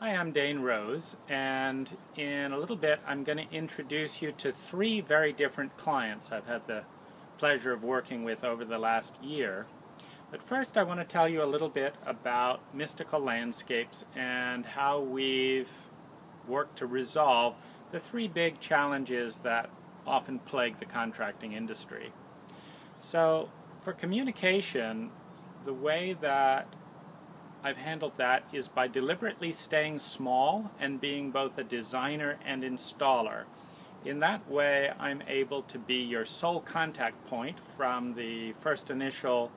Hi, I'm Dane Rose, and in a little bit I'm going to introduce you to three very different clients I've had the pleasure of working with over the last year. But first I want to tell you a little bit about Mystical Landscapes and how we've worked to resolve the three big challenges that often plague the contracting industry. So for communication, the way that I've handled that is by deliberately staying small and being both a designer and installer. In that way, I'm able to be your sole contact point from the first initial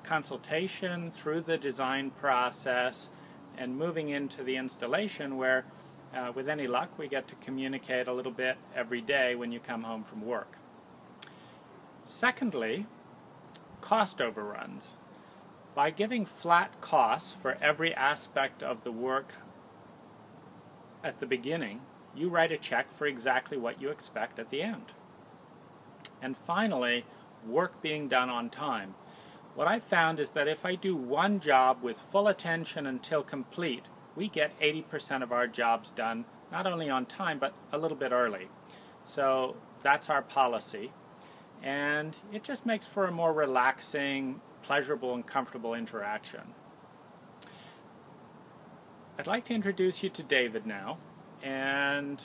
consultation through the design process and moving into the installation where, with any luck, we get to communicate a little bit every day when you come home from work. Secondly, cost overruns. By giving flat costs for every aspect of the work at the beginning, you write a check for exactly what you expect at the end. And finally, work being done on time. What I found is that if I do one job with full attention until complete, we get 80% of our jobs done, not only on time, but a little bit early. So that's our policy. And it just makes for a more relaxing, pleasurable and comfortable interaction. I'd like to introduce you to David now, and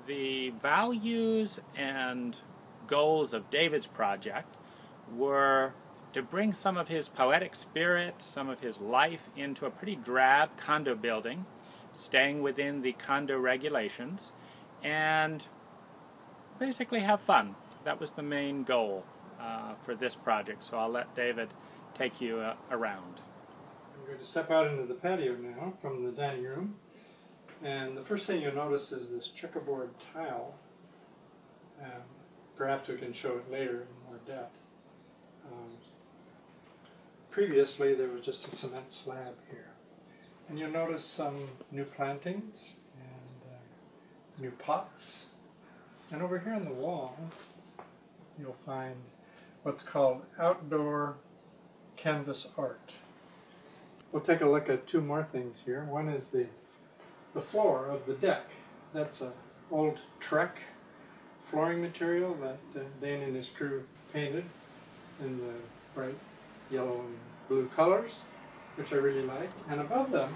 the values and goals of David's project were to bring some of his poetic spirit, some of his life into a pretty drab condo building, staying within the condo regulations, and basically have fun. That was the main goal for this project, so I'll let David take you around. I'm going to step out into the patio now from the dining room, and the first thing you'll notice is this checkerboard tile. Perhaps we can show it later in more depth. Previously there was just a cement slab here, and you'll notice some new plantings and new pots, and over here on the wall you'll find what's called outdoor canvas art. We'll take a look at two more things here. One is the floor of the deck. That's an old Trek flooring material that Dane and his crew painted in the bright yellow and blue colors, which I really like. And above them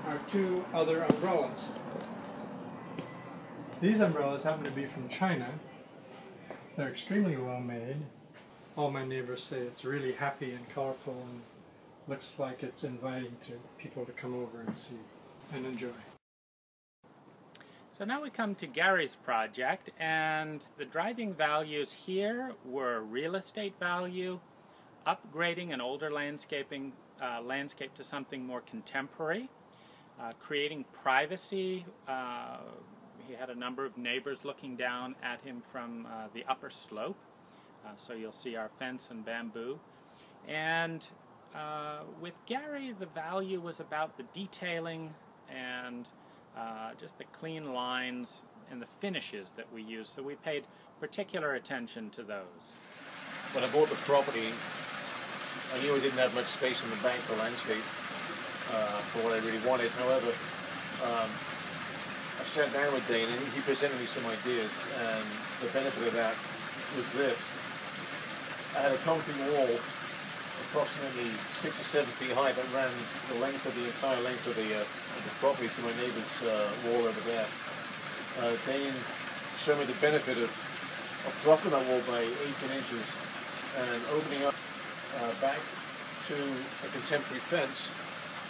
are two other umbrellas. These umbrellas happen to be from China. They're extremely well made. All my neighbors say it's really happy and colorful and looks like it's inviting to people to come over and see and enjoy. So now we come to Gary's project, and the driving values here were real estate value, upgrading an older landscape to something more contemporary, creating privacy. He had a number of neighbors looking down at him from the upper slope. So you'll see our fence and bamboo. And with Gary, the value was about the detailing and just the clean lines and the finishes that we use. So we paid particular attention to those. When I bought the property, I knew I didn't have much space in the bank for landscape for what I really wanted. However, I sat down with Dane and he presented me some ideas, and the benefit of that was this. I had a concrete wall approximately 6 or 7 feet high that ran the entire length of the property to my neighbor's wall over there. Dane showed me the benefit of dropping that wall by 18 inches and opening up back to a contemporary fence.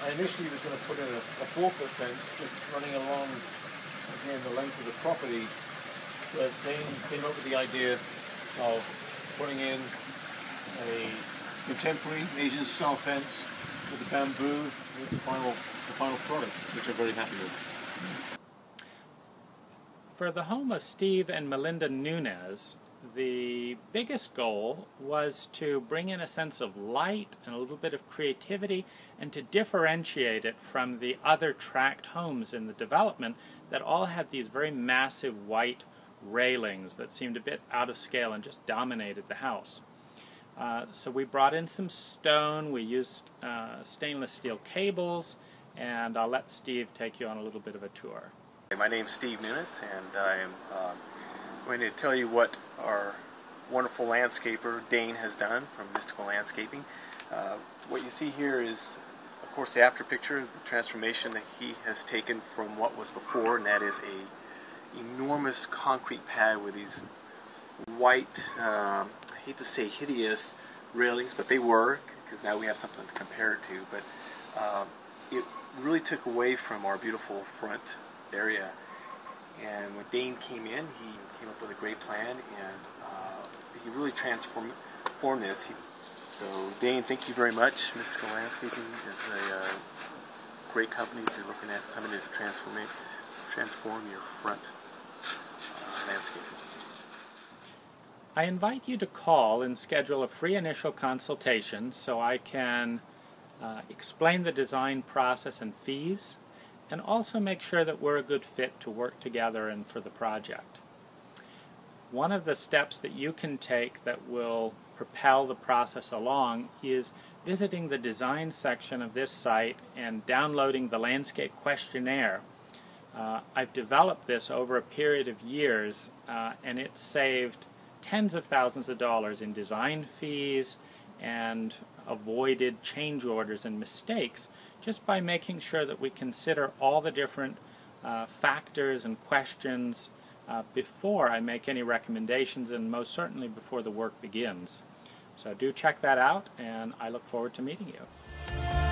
I initially was going to put in a 4-foot fence just running along again the length of the property, but Dane came up with the idea of putting in a contemporary Asian style fence with the bamboo with the final product, which I'm very happy with. For the home of Steve and Melinda Nunez, the biggest goal was to bring in a sense of light and a little bit of creativity and to differentiate it from the other tract homes in the development that all had these very massive white railings that seemed a bit out of scale and just dominated the house. So we brought in some stone, we used stainless steel cables, and I'll let Steve take you on a little bit of a tour. My name's Steve Nunes, and I am going to tell you what our wonderful landscaper Dane has done from Mystical Landscaping. What you see here is, of course, the after picture, the transformation that he has taken from what was before, and that is a enormous concrete pad with these white, I hate to say hideous railings, but they were, because now we have something to compare it to, but it really took away from our beautiful front area. And when Dane came in, he came up with a great plan, and he really transformed this. So Dane, thank you very much. Mystical Landscaping is a great company if you're looking at somebody to transform your front landscape. I invite you to call and schedule a free initial consultation so I can explain the design process and fees, and also make sure that we're a good fit to work together and for the project. One of the steps that you can take that will propel the process along is visiting the design section of this site and downloading the landscape questionnaire. I've developed this over a period of years, and it's saved tens of thousands of dollars in design fees and avoided change orders and mistakes just by making sure that we consider all the different factors and questions before I make any recommendations, and most certainly before the work begins. So do check that out, and I look forward to meeting you.